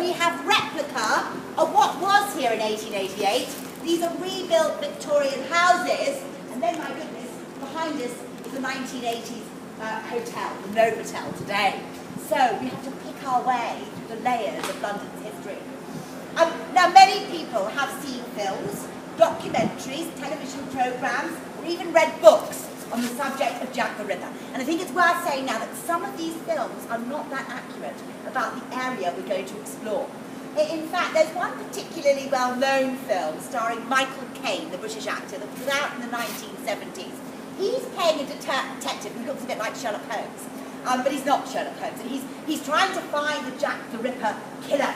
we have replica of what was here in 1888. These are rebuilt Victorian houses, and then, my goodness, behind us is the 1980s hotel, the Novotel today. So we have to pick our way through the layers of London's history. Now, many people have seen films, documentaries, television programmes, or even read books on the subject of Jack the Ripper. And I think it's worth saying now that some of these films are not that accurate about the area we're going to explore. In fact, there's one particularly well-known film starring Michael Caine, the British actor, that was out in the 1970s. He's playing a detective who looks a bit like Sherlock Holmes, but he's not Sherlock Holmes. And he's trying to find the Jack the Ripper killer.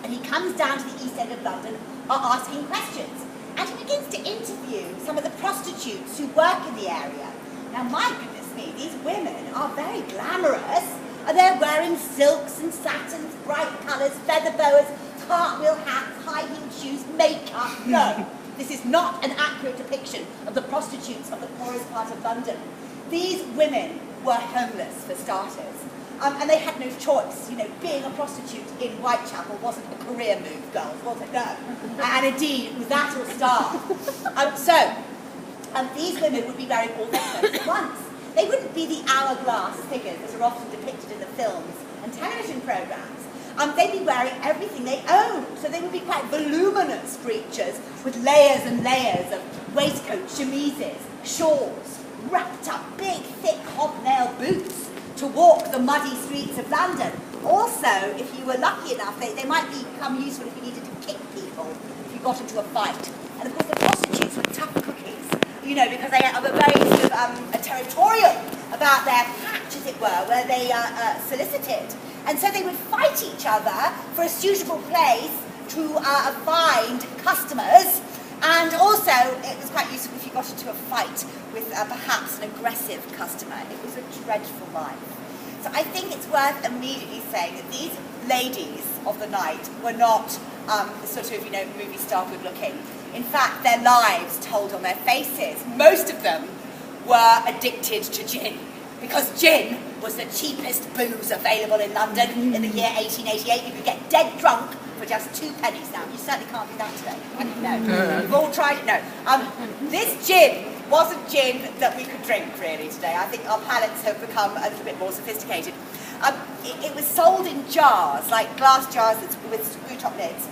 And he comes down to the East End of London asking questions. And he begins to interview some of the prostitutes who work in the area. Now, my goodness me, these women are very glamorous. They're wearing silks and satins, bright colours, feather boas, cartwheel hats, high-heeled shoes, makeup. No, this is not an accurate depiction of the prostitutes of the poorest part of London. These women were homeless, for starters. And they had no choice. You know, being a prostitute in Whitechapel wasn't a career move, girls, was it? No. And indeed, it was that or starve. So these women would be wearing all their clothes at once. They wouldn't be the hourglass figures that are often depicted in the films and television programmes. They'd be wearing everything they owned. So they would be quite voluminous creatures with layers and layers of waistcoats, chemises, shawls, wrapped up big, thick, hobnail boots to walk the muddy streets of London. Also, if you were lucky enough, they might become useful if you needed to kick people, if you got into a fight. And of course, the prostitutes were tough cookies, you know, because they were very sort of territorial about their patch, as it were, where they solicited. And so they would fight each other for a suitable place to find customers. And also, it was quite useful if you got into a fight with perhaps an aggressive customer. It was a dreadful life. So I think it's worth immediately saying that these ladies of the night were not sort of, you know, movie star good looking. In fact, their lives told on their faces. Most of them were addicted to gin, because gin was the cheapest booze available in London in the year 1888. You could get dead drunk for just 2 pennies now. You certainly can't do that today. No. You've all tried it? No. This gin wasn't gin that we could drink, really, today. I think our palates have become a little bit more sophisticated. It was sold in jars, like glass jars with screw-top lids,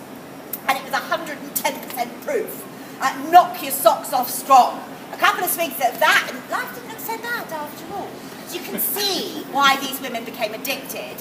and it was 110% proof. Knock your socks off strong. A couple of swigs of that, and life didn't look so bad after all. So you can see why these women became addicted,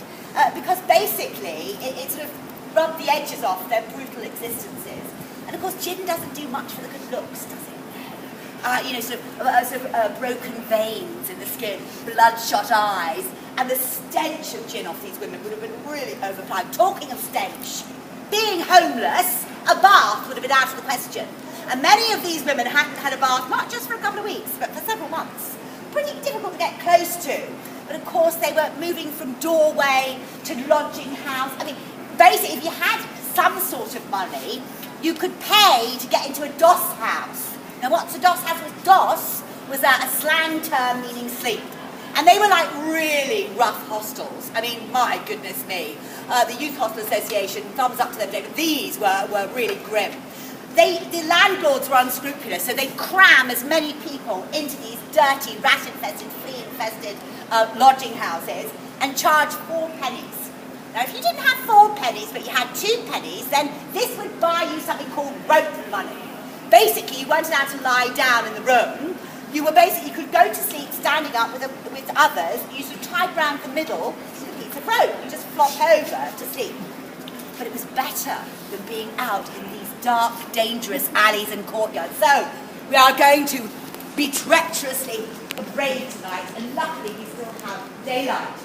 because basically it sort of rubbed the edges off their brutal existences. And of course, gin doesn't do much for the good looks, does it? You know, sort of broken veins in the skin, bloodshot eyes, and the stench of gin off these women would have been really overpowering. Talking of stench, being homeless, a bath would have been out of the question. And many of these women hadn't had a bath, not just for a couple of weeks, but for several months. Pretty difficult to get close to. But of course, they were moving from doorway to lodging house. I mean, basically, if you had some sort of money, you could pay to get into a doss house. Now, what's a doss house? Doss was a slang term meaning sleep. And they were like really rough hostels. I mean, my goodness me. The Youth Hostel Association, thumbs up to them, but these were really grim. The landlords were unscrupulous, so they'd cram as many people into these dirty, rat-infested, flea-infested lodging houses and charge 4 pennies. Now, if you didn't have 4 pennies, but you had 2 pennies, then this would buy you something called rope money. Basically, you weren't allowed to lie down in the room. You could go to sleep standing up with others. You sort of tied round the middle with a piece of rope. You just flop over to sleep. But it was better than being out in these dark, dangerous alleys and courtyards. So, we are going to be treacherously brave tonight, and luckily we still have daylight.